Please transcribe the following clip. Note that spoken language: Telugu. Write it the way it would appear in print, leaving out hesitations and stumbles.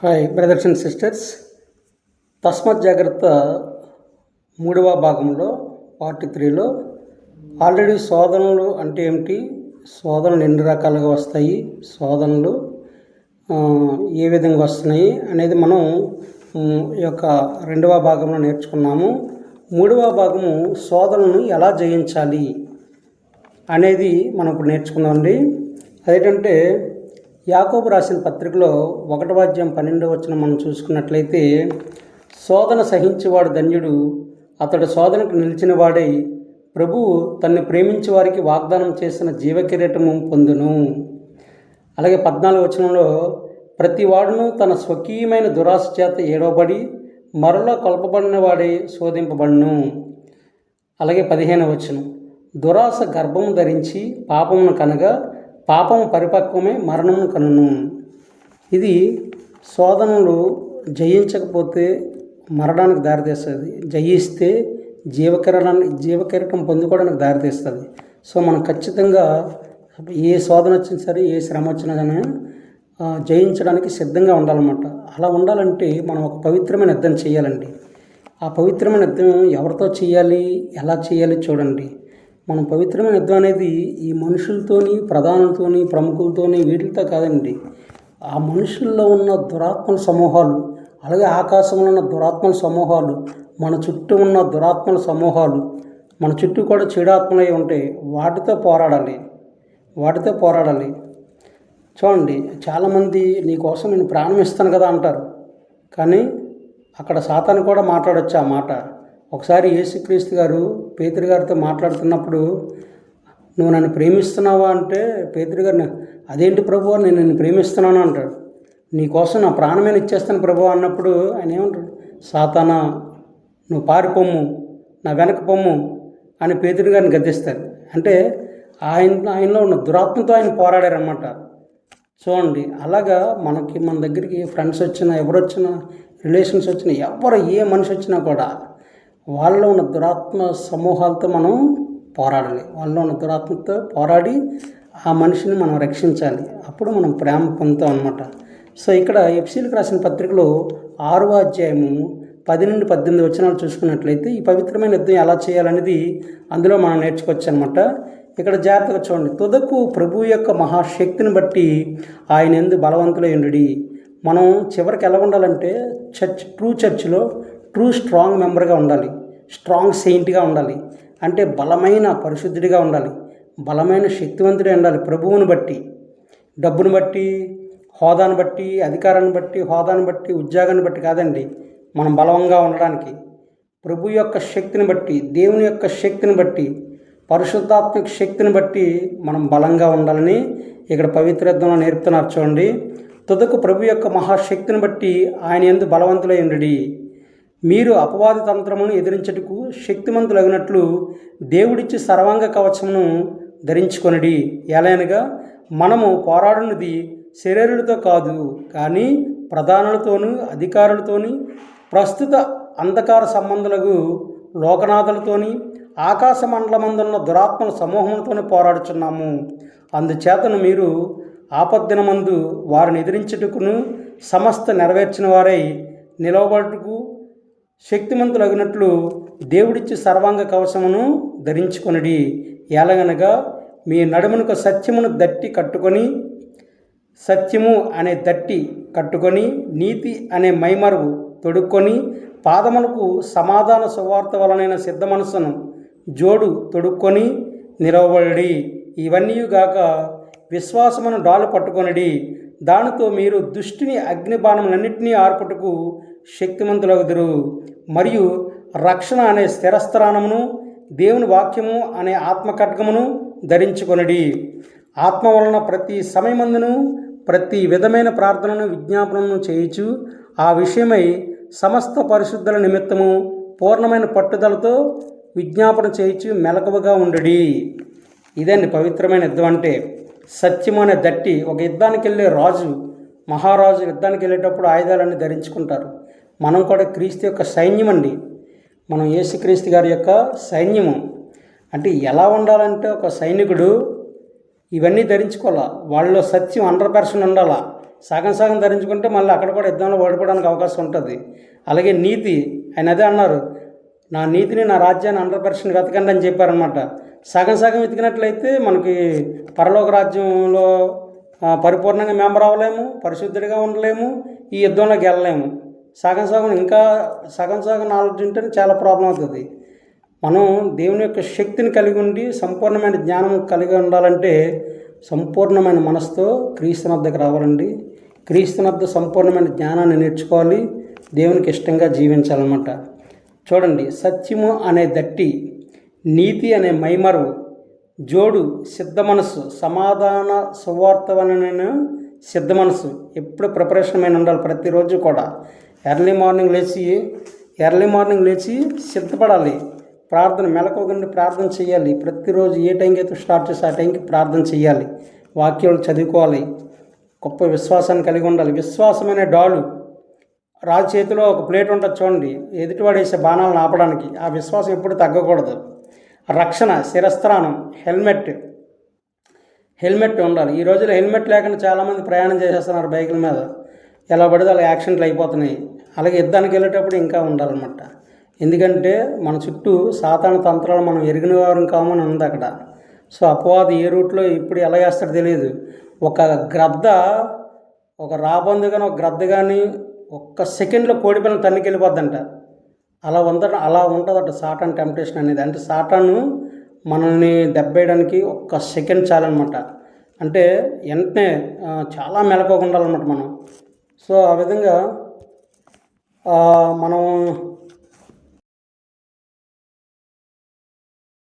Hi brothers and sisters. తస్మత్ జాగ్రత్త 3వ భాగంలో పార్ట్ 3లో ఆల్రెడీ శోధనలు అంటే ఏమిటి, శోధనలు ఎన్ని రకాలుగా వస్తాయి, శోధనలు ఏ విధంగా వస్తున్నాయి అనేది మనం ఈ యొక్క 2వ భాగంలో నేర్చుకున్నాము. 3వ భాగము శోధనలను ఎలా జయించాలి అనేది మనం ఇప్పుడు నేర్చుకుందామండి. అదేంటంటే యాకోబు రాసిన పత్రికలో 1వ అధ్యాయం 12వ వచనం మనం చూసుకున్నట్లయితే, శోధన సహించేవాడు ధన్యుడు, అతడు శోధనకు నిలిచిన వాడై ప్రభువు తన్ను ప్రేమించే వారికి వాగ్దానం చేసిన జీవకిరీటము పొందును. అలాగే 14వ వచనంలో, ప్రతి వాడును తన స్వకీయమైన దురాశ చేత ఏడవబడి మరలా కొల్పబడిన వాడే శోధింపబడును. అలాగే 15వ వచనం, దురాశ గర్భము ధరించి పాపమును కనగా పాపము పరిపక్వమే మరణము కనును. ఇది శోధనలు జయించకపోతే మరణానికి దారితీస్తుంది, జయిస్తే జీవకిరీటం పొందుకోవడానికి దారితీస్తుంది. సో మనం ఖచ్చితంగా ఏ శోధన వచ్చినా సరే, ఏ శ్రమ వచ్చినా కానీ జయించడానికి సిద్ధంగా ఉండాలన్నమాట. అలా ఉండాలంటే మనం ఒక పవిత్రమైన యుద్ధం చేయాలండి. ఆ పవిత్రమైన యుద్ధం ఎవరితో చేయాలి, ఎలా చేయాలి చూడండి. మనం పవిత్రమైన యుద్ధం అనేది ఈ మనుషులతోని, ప్రధానులతోని, ప్రముఖులతోని, వీటితో కాదండి. ఆ మనుషుల్లో ఉన్న దురాత్మల సమూహాలు, అలాగే ఆకాశంలో ఉన్న దురాత్మల సమూహాలు, మన చుట్టూ ఉన్న దురాత్మల సమూహాలు, మన చుట్టూ కూడా చెడాత్మలై ఉంటాయి. వాటితో పోరాడాలి. చూడండి, చాలామంది నీకోసం నేను ప్రాణం ఇస్తాను కదా అంటారు, కానీ అక్కడ సాతాను కూడా మాట్లాడొచ్చు ఆ మాట. ఒకసారి యేసుక్రీస్తు గారు పేతురు గారితో మాట్లాడుతున్నప్పుడు, నువ్వు నన్ను ప్రేమిస్తున్నావా అంటే పేతురు గారిని, అదేంటి ప్రభువా, నేను నిన్ను ప్రేమిస్తున్నాను అంటాడు. నీకోసం నా ప్రాణమైన ఇచ్చేస్తాను ప్రభువా అన్నప్పుడు ఆయన ఏమంటాడు, సాతానా నువ్వు పారిపోమ్ము, నా వెనక పొమ్ము అని పేతురు గారిని గద్దిస్తాడు. అంటే ఆయనలో ఉన్న దురాత్మతో ఆయన పోరాడారన్నమాట. చూడండి, అలాగా మన దగ్గరికి ఫ్రెండ్స్ వచ్చినా, ఎవరు వచ్చినా, రిలేషన్స్ వచ్చినా, ఏ మనిషి వచ్చినా కూడా వాళ్ళలో ఉన్న దురాత్మ సమూహాలతో మనం పోరాడాలి. వాళ్ళలో ఉన్న దురాత్మతో పోరాడి ఆ మనిషిని మనం రక్షించాలి. అప్పుడు మనం ప్రేమ పొందుతాం అన్నమాట. సో ఇక్కడ ఎఫెసీయులకు రాసిన పత్రికలో 6వ అధ్యాయము 10 నుండి 18 వచనాలు చూసుకున్నట్లయితే ఈ పవిత్రమైన యుద్ధం ఎలా చేయాలనేది అందులో మనం నేర్చుకోవచ్చు అనమాట. ఇక్కడ జాగ్రత్తగా చూడండి, తుదకు ప్రభు యొక్క మహాశక్తిని బట్టి ఆయన యందు బలవంతులై ఉండుడి. మనం చివరికి ఎలా ఉండాలంటే ట్రూ చర్చ్లో స్ట్రాంగ్ మెంబర్గా ఉండాలి, స్ట్రాంగ్ సెయింట్గా ఉండాలి. అంటే బలమైన పరిశుద్ధుడిగా ఉండాలి, బలమైన శక్తివంతుడే ఉండాలి. ప్రభువుని బట్టి, డబ్బును బట్టి, హోదాను బట్టి, అధికారాన్ని బట్టి, హోదాను బట్టి, ఉద్యోగాన్ని బట్టి కాదండి. మనం బలంగా ఉండడానికి ప్రభు యొక్క శక్తిని బట్టి, దేవుని యొక్క శక్తిని బట్టి, పరిశుద్ధాత్మక శక్తిని బట్టి మనం బలంగా ఉండాలని ఇక్కడ పవిత్ర యుద్ధంలో నేర్పుతున్నారు. చూడండి, తుదకు ప్రభు యొక్క మహాశక్తిని బట్టి ఆయన యందు బలవంతులై ఉండుడి. మీరు అపవాది తంత్రమును ఎదిరించుటకు శక్తిమంతులగినట్లు దేవుడిచ్చి సర్వాంగ కవచమును ధరించుకొనిడి. ఎలానగా మనము పోరాడున్నది శరీరులతో కాదు, కానీ ప్రధానులతోనూ, అధికారులతోని, ప్రస్తుత అంధకార సంబంధులకు లోకనాథులతోని, ఆకాశ మండలమందున్న దురాత్మల సమూహములతోని పోరాడుచున్నాము. అందుచేతను మీరు ఆపద్దినమందు వారిని ఎదిరించుటకును సమస్త నెరవేర్చిన వారై నిలవబడుటకు శక్తిమంతులగినట్లు దేవుడిచ్చి సర్వాంగ కవచమును ధరించుకొనిడి. ఎలాగనగా మీ నడుమునకు సత్యము అనే దట్టి కట్టుకొని, నీతి అనే మైమరువు తొడుక్కొని, పాదములకు సమాధాన సువార్త వలనైన సిద్ధ మనస్సును జోడు తొడుక్కొని నిలవబడి, ఇవన్నీ గాక విశ్వాసమును డాలు పట్టుకొనిడి. దానితో మీరు దుష్టిని అగ్నిబాణములన్నింటినీ ఆర్పుటకు శక్తిమంతులగుదురు. మరియు రక్షణ అనే స్థిరస్త్రాణమును, దేవుని వాక్యము అనే ఆత్మఖడ్గమును ధరించుకొనిడి. ఆత్మ వలన ప్రతి సమయమందును ప్రతి విధమైన ప్రార్థనను, విజ్ఞాపనను చేయుచు ఆ విషయమై సమస్త పరిశుద్ధుల నిమిత్తము పూర్ణమైన పట్టుదలతో విజ్ఞాపన చేయుచు మెలకువగా ఉండుడి. ఇదండి పవిత్రమైన యుద్ధం అంటే. సత్యము అనే దట్టి, ఒక యుద్ధానికి వెళ్ళే మహారాజు యుద్ధానికి వెళ్ళేటప్పుడు ఆయుధాలన్నీ ధరించుకుంటారు. మనం కూడా క్రీస్తు యొక్క సైన్యం అండి. మనం యేసుక్రీస్తు గారి యొక్క సైన్యము. అంటే ఎలా ఉండాలంటే ఒక సైనికుడు ఇవన్నీ ధరించుకోవాలా, వాళ్ళలో సత్యం 100% ఉండాలా. సగం సగం ధరించుకుంటే మళ్ళీ అక్కడ కూడా యుద్ధంలో ఓడిపోవడానికి అవకాశం ఉంటుంది. అలాగే నీతి, ఆయన అదే అన్నారు, నా నీతిని నా రాజ్యాన్ని 100% వెతకండి అని చెప్పారనమాట. సగం సగం వెతికినట్లయితే మనకి పరలోక రాజ్యంలో పరిపూర్ణంగా మెంబర్ అవ్వలేము, పరిశుద్ధుడిగా ఉండలేము, ఈ యుద్ధంలోకి వెళ్ళలేము. సగం సగం ఇంకా సగం సగం నాలెడ్జ్ ఉంటేనే చాలా ప్రాబ్లం అవుతుంది. మనం దేవుని యొక్క శక్తిని కలిగి ఉండి సంపూర్ణమైన జ్ఞానం కలిగి ఉండాలంటే సంపూర్ణమైన మనసుతో క్రీస్తునద్దకు రావాలండి. క్రీస్తునద్ద సంపూర్ణమైన జ్ఞానాన్ని నేర్చుకోవాలి, దేవునికి ఇష్టంగా జీవించాలన్నమాట. చూడండి, సత్యము అనే దట్టి, నీతి అనే మైమరువు, జోడు సిద్ధ మనస్సు, సమాధాన సువార్తవనను సిద్ధ మనస్సు. ఎప్పుడు ప్రిపరేషన్ అయిన ఉండాలి. ప్రతిరోజు కూడా ఎర్లీ మార్నింగ్ లేచి సిద్ధపడాలి. ప్రార్థన మెలకువగా ప్రార్థన చేయాలి. ప్రతిరోజు ఏ టైంకి అయితే స్టార్ట్ చేసి ఆ టైంకి ప్రార్థన చేయాలి. వాక్యాలు చదువుకోవాలి. గొప్ప విశ్వాసాన్ని కలిగి ఉండాలి. విశ్వాసమైన డాలు, రాజు చేతిలో ఒక ప్లేట్ ఉంటుంది చూడండి, ఎదుటివాడు వేసే బాణాలను ఆపడానికి. ఆ విశ్వాసం ఎప్పుడు తగ్గకూడదు. రక్షణ, శిరస్త్రాణం, హెల్మెట్ ఉండాలి. ఈ రోజుల్లో హెల్మెట్ లేకుండా చాలామంది ప్రయాణం చేసేస్తున్నారు బైకుల మీద. ఎలా పడితే అలా యాక్సిడెంట్లు అయిపోతున్నాయి. అలాగే యుద్ధానికి వెళ్ళేటప్పుడు ఇంకా ఉండాలన్నమాట. ఎందుకంటే మన చుట్టూ సాతాను తంత్రాలు మనం ఎరిగిన వారం కామని ఉంది అక్కడ. సో అపవాది ఏ రూట్లో ఇప్పుడు ఎలా వేస్తాడో తెలియదు. ఒక రాబందు కానీ ఒక గ్రద్ద కానీ ఒక్క సెకండ్లో కోడిపిల్లని తన్నుకెళ్ళిపోద్దంట. అలా ఉంటుందట సాటాన్ టెంప్టేషన్ అనేది. అంటే సాటాను మనల్ని దెబ్బేయడానికి ఒక్క సెకండ్ చాలన్నమాట. అంటే వెంటనే చాలా మెలకువగా ఉండాలన్నమాట మనం. సో ఆ విధంగా మనం